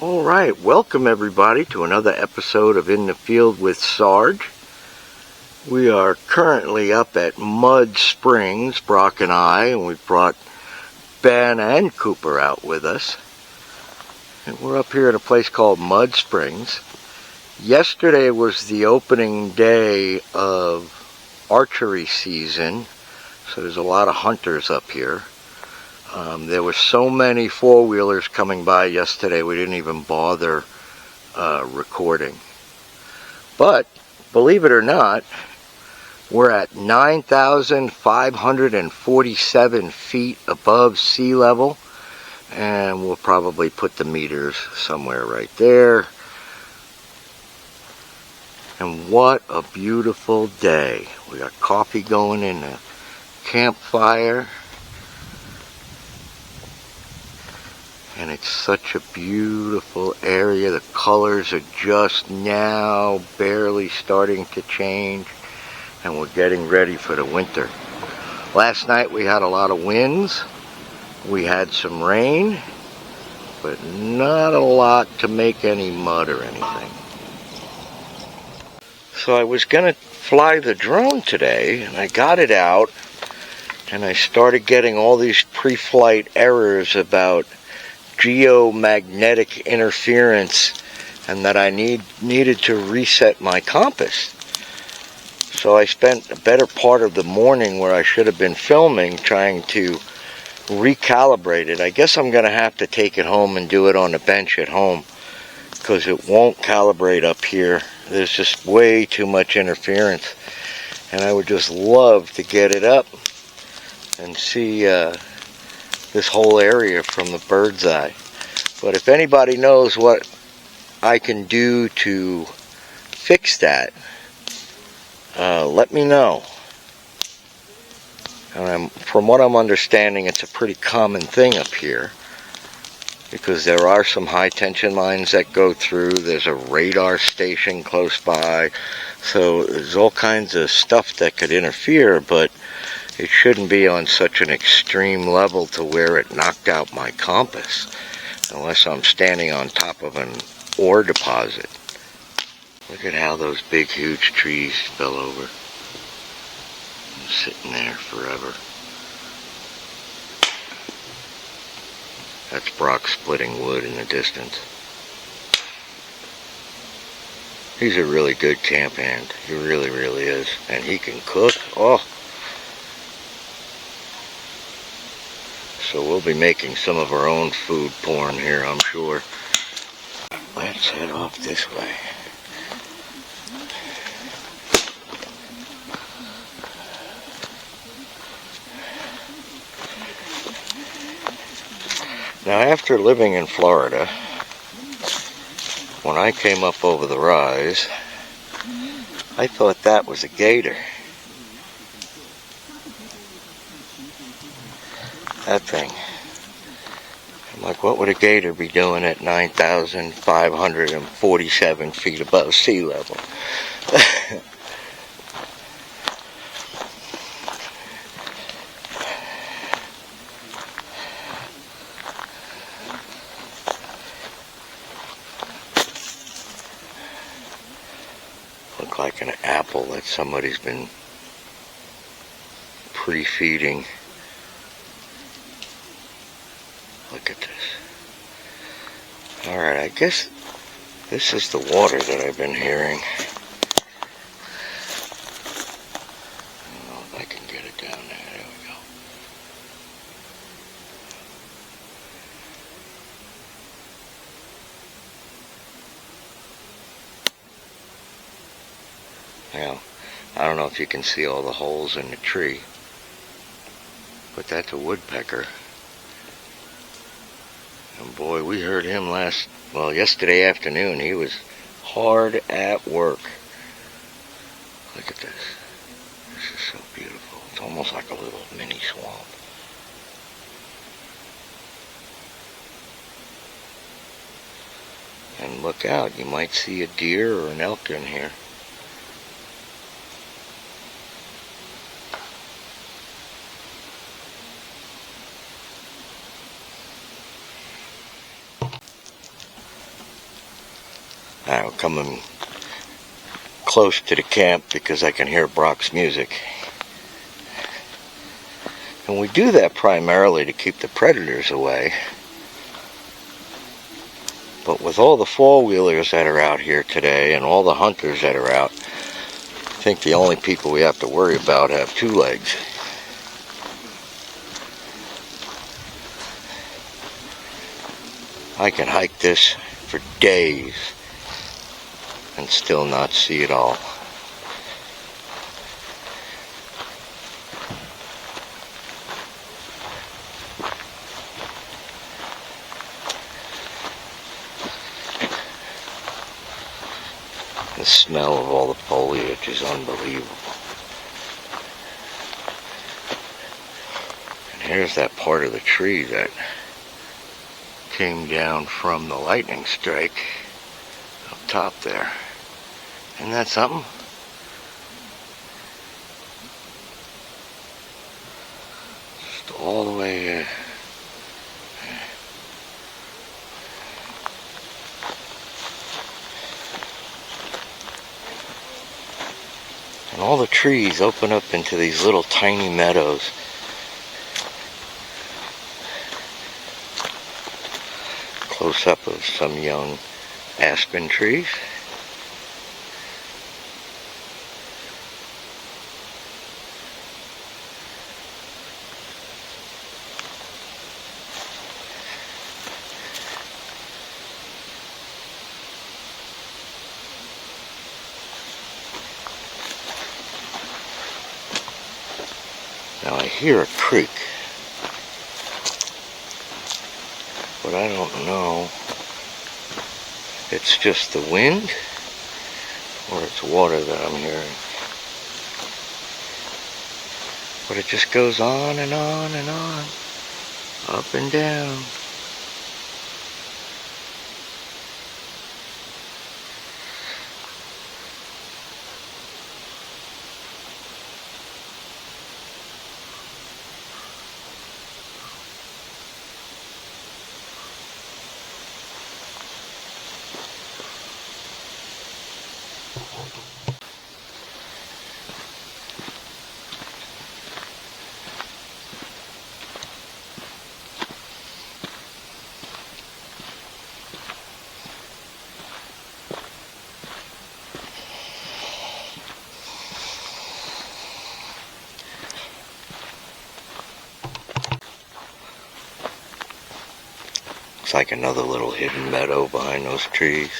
All right, welcome everybody to another episode of In the Field with Sarge. We are currently up at Mud Springs, Brock and I, and we've brought Ben and Cooper out with us. And we're up here at a place called Mud Springs. Yesterday was the opening day of archery season, so there's a lot of hunters up here. There were so many four-wheelers coming by yesterday we didn't even bother recording. But, believe it or not, we're at 9,547 feet above sea level, and we'll probably put the meters somewhere right there. And what a beautiful day. We got coffee going in the campfire. And it's such a beautiful area. The colors are just now barely starting to change. And we're getting ready for the winter. Last night we had a lot of winds. We had some rain. But not a lot to make any mud or anything. So I was going to fly the drone today. And I got it out. And I started getting all these pre-flight errors about geomagnetic interference and that I needed to reset my compass. So I spent a better part of the morning where I should have been filming trying to recalibrate it. I guess I'm going to have to take it home and do it on the bench at home because it won't calibrate up here. There's just way too much interference, and I would just love to get it up and see this whole area from the bird's eye. But if anybody knows what I can do to fix that, let me know. From what I'm understanding, it's a pretty common thing up here because there are some high tension lines that go through. There's a radar station close by, so there's all kinds of stuff that could interfere, but it shouldn't be on such an extreme level to where it knocked out my compass, unless I'm standing on top of an ore deposit. Look at how those big, huge trees fell over. I'm sitting there forever. That's Brock splitting wood in the distance. He's a really good camp hand. He really, really is. And he can cook. Oh! So we'll be making some of our own food porn here, I'm sure. Let's head off this way. Now, after living in Florida, when I came up over the rise, I thought that was a gator. That thing. I'm like, what would a gator be doing at 9,547 feet above sea level? Look like an apple that somebody's been pre-feeding. Look at this. Alright, I guess this is the water that I've been hearing. I don't know if I can get it down there. There we go. Now, I don't know if you can see all the holes in the tree, but that's a woodpecker. And boy, we heard him yesterday afternoon. He was hard at work. Look at this. This is so beautiful. It's almost like a little mini swamp. And look out, you might see a deer or an elk in here. I'm coming close to the camp because I can hear Brock's music. And we do that primarily to keep the predators away. But with all the four-wheelers that are out here today and all the hunters that are out, I think the only people we have to worry about have two legs. I can hike this for days and still not see it all. The smell of all the foliage is unbelievable. And here's that part of the tree that came down from the lightning strike up top there. Isn't that something? Just all the way and all the trees open up into these little tiny meadows. Close up of some young aspen trees. Now I hear a creek, but I don't know if it's just the wind or it's water that I'm hearing. But it just goes on and on and on, up and down. Looks like another little hidden meadow behind those trees.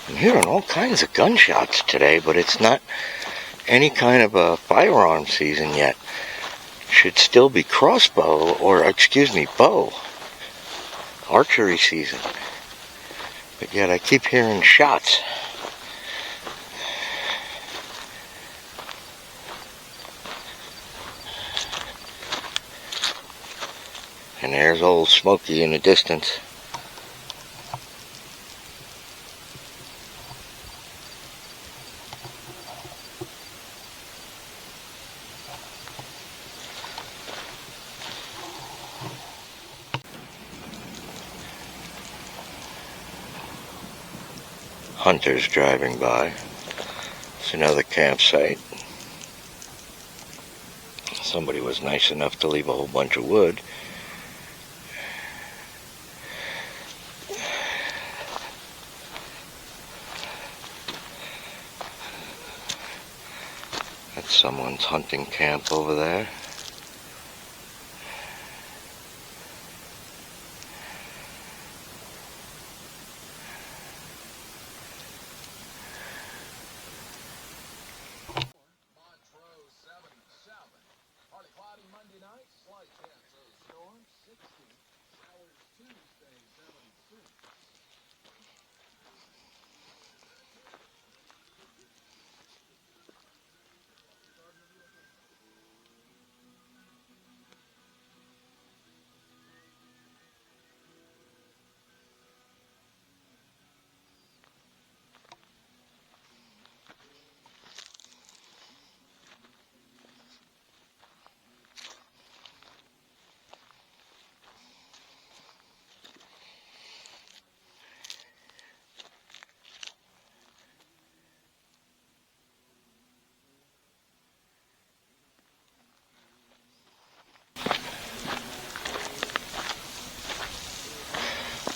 I'm hearing all kinds of gunshots today, but it's not any kind of a firearm season yet. It should still be crossbow, or excuse me, bow. Archery season. But yet I keep hearing shots. And there's old Smokey in the distance. Hunters driving by. It's another campsite. Somebody was nice enough to leave a whole bunch of wood. That's someone's hunting camp over there.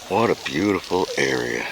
What a beautiful area.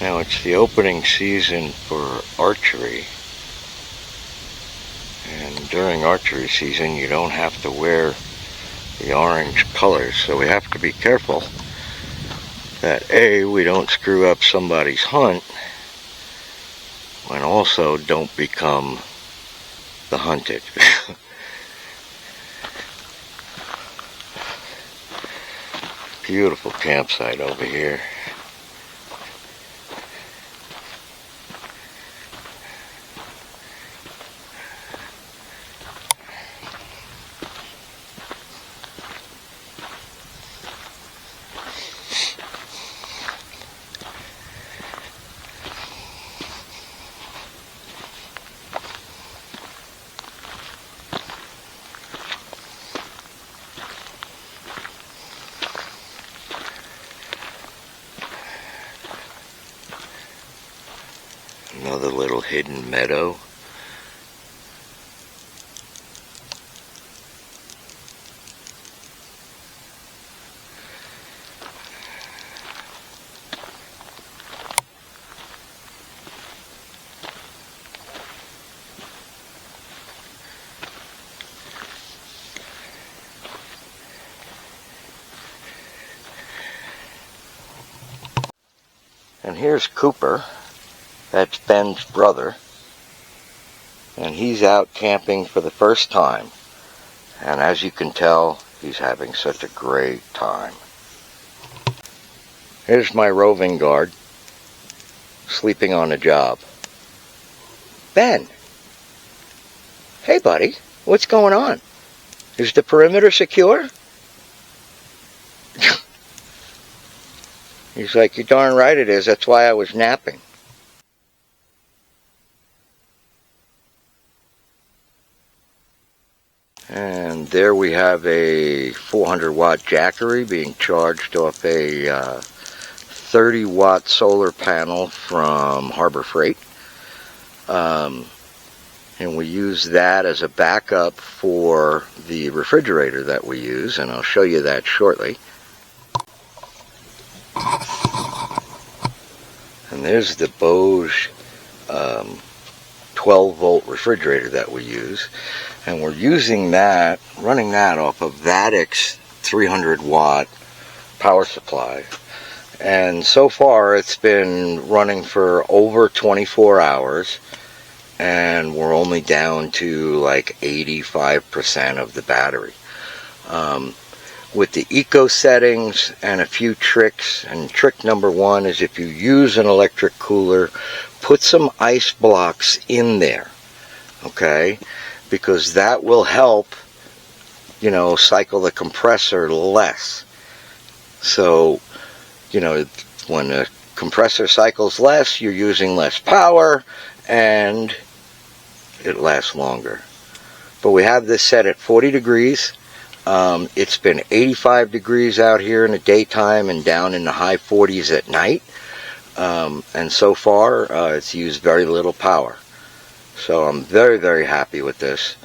Now it's the opening season for archery, and during archery season you don't have to wear the orange colors, so we have to be careful that A, we don't screw up somebody's hunt, and also don't become the hunted. Beautiful campsite over here. Another little hidden meadow. And here's Cooper. That's Ben's brother, and he's out camping for the first time, and as you can tell, he's having such a great time. Here's my roving guard, sleeping on the job. Ben! Hey buddy, what's going on? Is the perimeter secure? He's like, you're darn right it is, that's why I was napping. And there we have a 400 watt Jackery being charged off a 30 watt solar panel from Harbor Freight. And we use that as a backup for the refrigerator that we use, and I'll show you that shortly. And there's the Bose 12 volt refrigerator that we use. And we're using that, running that off of Vadic's 300 watt power supply. And so far it's been running for over 24 hours. And we're only down to like 85% of the battery. With the eco settings and a few tricks, and trick number one is if you use an electric cooler, put some ice blocks in there, okay? Because that will help, you know, cycle the compressor less. So, you know, when the compressor cycles less, you're using less power, and it lasts longer. But we have this set at 40 degrees. It's been 85 degrees out here in the daytime and down in the high 40s at night. And so far, it's used very little power. So I'm very, very happy with this.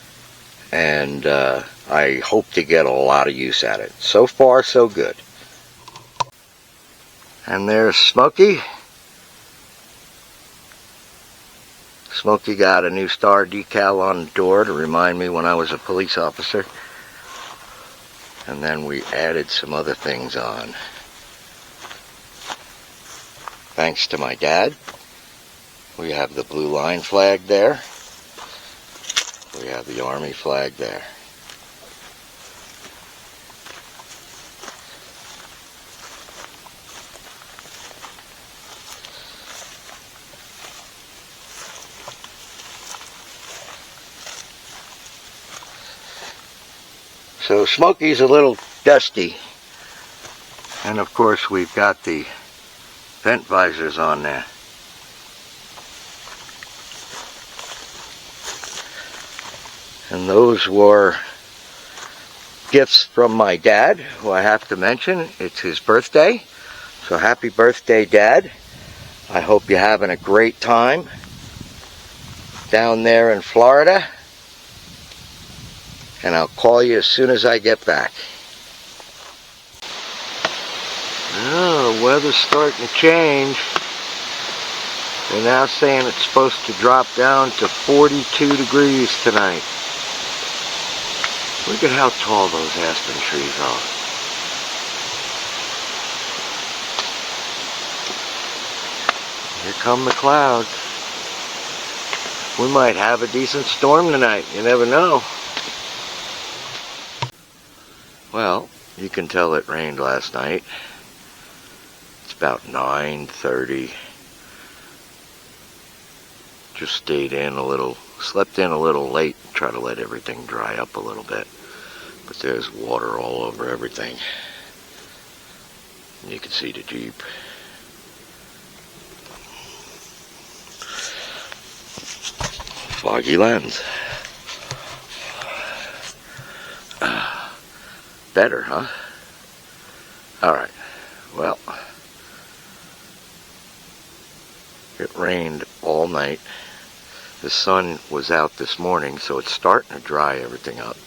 And I hope to get a lot of use at it. So far, so good. And there's Smokey. Smokey got a new star decal on the door to remind me when I was a police officer. And then we added some other things on. Thanks to my dad. We have the blue line flag there. We have the Army flag there. So Smokey's a little dusty. And of course we've got the vent visors on there. And those were gifts from my dad, who I have to mention. It's his birthday. So happy birthday, Dad. I hope you're having a great time down there in Florida. And I'll call you as soon as I get back. Oh, the weather's starting to change. They're now saying it's supposed to drop down to 42 degrees tonight. Look at how tall those aspen trees are. Here come the clouds. We might have a decent storm tonight. You never know. Well, you can tell it rained last night. It's about 9:30. Just stayed in a little, slept in a little late, try to let everything dry up a little bit. But there's water all over everything. And you can see the Jeep. Foggy lens. Better, huh? Alright, well, it rained all night. The sun was out this morning, so it's starting to dry everything up.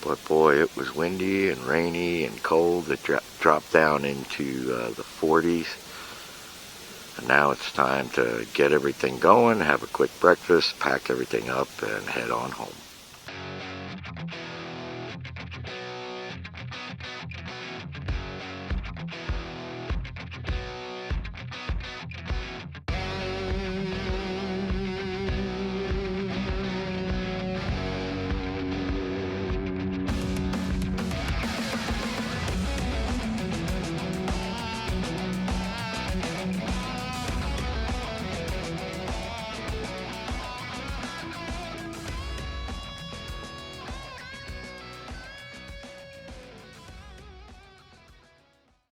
But boy, it was windy and rainy and cold. It dropped down into the 40s. And now it's time to get everything going, have a quick breakfast, pack everything up, and head on home.